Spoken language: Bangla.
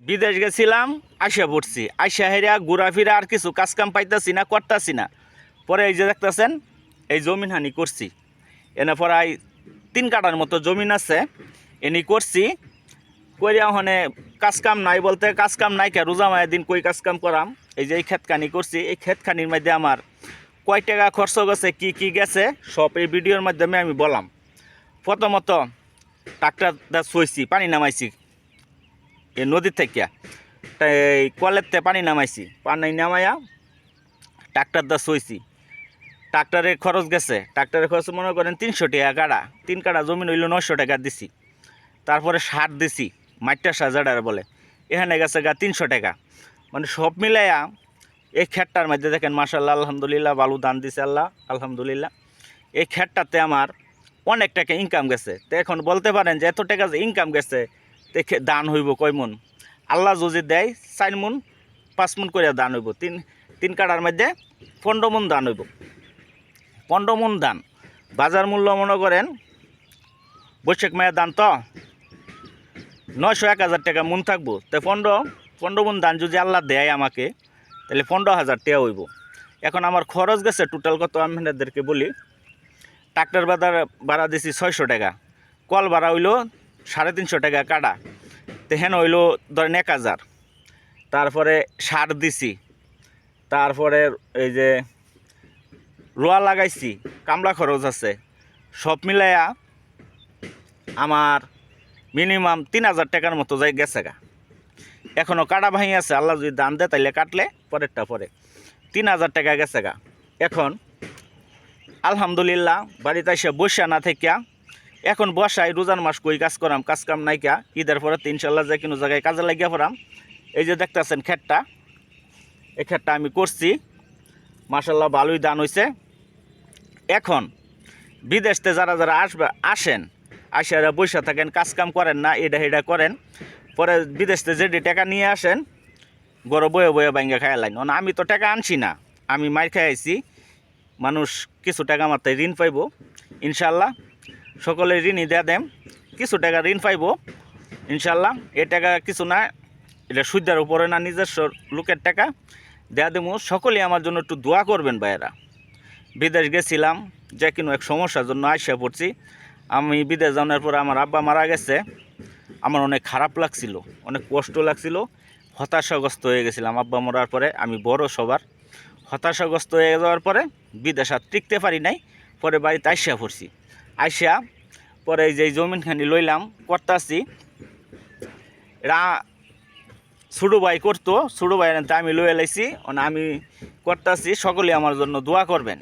বিদেশ গেছিলাম, আইসা পড়ছি। আইসা হেরা ঘোরাফেরা আর কিছু কাজকাম পাইতাছি না, করতাছি না। পরে এই যে দেখতেছেন, এই জমিন হানি করছি। এনে পরায় 3 কাঠার মতো জমিন আছে, এনি করছি। কইরা ওখানে কাজকাম নাই বলতে কাজকাম নাই কে, রোজা মায়ের দিন কই কাজকাম করাম। এই যে এই ক্ষেতখানি করছি, এই ক্ষেতখানির মধ্যে আমার কয় টাকা খরচ গেছে, কি কি গেছে, সব এই ভিডিওর মাধ্যমে আমি বললাম। প্রথমত ট্রাক্টরটা ছুঁইছি, পানি নামাইছি এই নদীর থেকে, এই কলেরতে পানি নামাইছি। পানি নামাইয়া ট্রাক্টরটা ছুঁইছি। ট্রাক্টরের খরচ গেছে, ট্রাক্টরের খরচ মনে করেন 300 টাকা কাটা। 3 কাটা জমিন হইল 900 টাকা দিছি। তারপরে সার দিছি, মাইটটা সাজাডার বলে, এখানে গেছে 300 টাকা। মানে সব মিলাইয়া এই ক্ষেতটার মধ্যে দেখেন মাশাআল্লাহ আলহামদুলিল্লাহ ভালো দান দিছে আল্লাহ আলহামদুলিল্লাহ। এই ক্ষেতটাতে আমার অনেক টাকা ইনকাম গেছে। তো এখন বলতে পারেন যে এত টাকা যে ইনকাম গেছে, দেখে দান হইব কয় মন? আল্লাহ যদি দেয় 4 মন 5 মন করে দান হইব। তিন কাটার মধ্যে 15 মন দান হইব। 15 মন দান, বাজার মূল্য মনে করেন বৈশাখ মায়ের দান তো 900-1000 টাকা মন থাকবো। তো 15 মন দান যদি আল্লাহ দেয় আমাকে, তাহলে 15,000 টাকা হইব। এখন আমার খরচ গেছে টোটাল কত আপনাদেরকে বলি। ট্রাক্টর ভাড়া দিছি 600 টাকা, কল ভাড়া হইলো 350 টাকা কাটা, তো হেন হইলো ধরেন 1000। তারপরে সার দিছি, তারপরে এই যে রোয়া লাগাইছি, কামলা খরচ আছে, সব মিলাইয়া আমার মিনিমাম 3000 টাকার মতো যাই গেছে গা। এখনও কাটা ভাঙি আছে, আল্লাহ যদি দান দেয় তাইলে কাটলে পরেরটা পরে 3000 টাকা গেছে গা। এখন আলহামদুলিল্লাহ বাড়িতে এসে বসা না থাকিয়া, এখন বসাই রোজার মাস কই কাজ করাম, কাজ কাম নাইকা। ঈদের পরে তো ইনশাল্লাহ যে কোনো জায়গায় কাজে লাগিয়া পড়াম। এই যে দেখতেছেন ক্ষেতটা, এই ক্ষেতটা আমি করছি, মাশাল্লাহ ভালোই দান হয়েছে। এখন বিদেশতে যারা যারা আসেন, আসে বসে থাকেন, কাজ কাম করেন না, এটা করেন, পরে বিদেশতে যেটি টাকা নিয়ে আসেন গড় বয়ে বয়ে ভাঙ্গা খাই লাইন। আমি তো টাকা আনছি না, আমি মার খাই আইছি। মানুষ কিছু টাকা মাত্রায় ঋণ পাইব ইনশাল্লাহ, সকলে ঋণই দেয়া দেম, কিছু টাকা ঋণ পাইব ইনশাল্লাহ। এ টাকা কিছু না, এটা সুদের উপরে না, নিজস্ব লোকের টাকা দেয়া দেবো। সকলেই আমার জন্য একটু দোয়া করবেন ভাইয়েরা। বিদেশ গেছিলাম, যে কোনো এক সমস্যার জন্য আইসা পড়ছি। আমি বিদেশ যাওয়ার পরে আমার আব্বা মারা গেছে, আমার অনেক খারাপ লাগছিল, অনেক কষ্ট লাগছিল, হতাশাগ্রস্ত হয়ে গেছিলাম। আব্বা মরার পরে আমি বড় সবার, হতাশাগ্রস্ত হয়ে যাওয়ার পরে বিদেশ আর টিকতে পারি নাই। পরে বাড়িতে আইসা পড়ছি। আইসা পরে এই যে জমিনখানি লইলাম, করতাছি। এরা ছোটো ভাই করতো, ছোটো ভাই আমি লইয়া লাইছি, আমি করতাছি। সকলে আমার জন্য দোয়া করবেন।